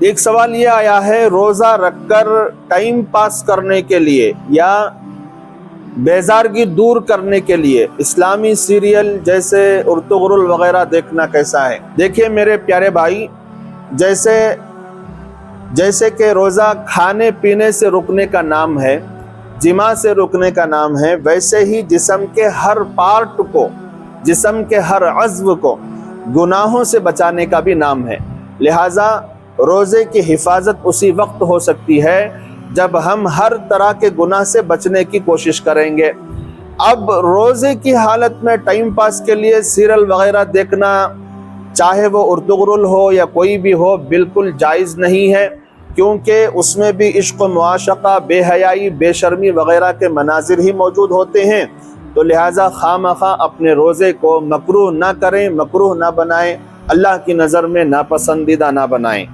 एक सवाल ये आया है, रोज़ा रखकर टाइम पास करने के लिए या बेजारगी दूर करने के लिए इस्लामी सीरियल जैसे उर्तुगरुल वगैरह देखना कैसा है? देखिए मेरे प्यारे भाई, जैसे कि रोज़ा खाने पीने से रुकने का नाम है, जिमा से रुकने का नाम है, वैसे ही जिस्म के हर पार्ट को, जिस्म के हर अज़्व को गुनाहों से बचाने का भी नाम है। लिहाजा रोज़े की हिफाजत उसी वक्त हो सकती है जब हम हर तरह के गुनाह से बचने की कोशिश करेंगे। अब रोज़े की हालत में टाइम पास के लिए सीरियल वगैरह देखना, चाहे वो उर्तुगरुल हो या कोई भी हो, बिल्कुल जायज़ नहीं है, क्योंकि उसमें भी इश्क मुआशक़ा, बेहयाई, बेशर्मी वगैरह के मनाजिर ही मौजूद होते हैं। तो लिहाजा खामखा अपने रोज़े को मकरूह ना करें, मकरूह ना बनाएं, अल्लाह की नज़र में नापसंदीदा ना बनाएं।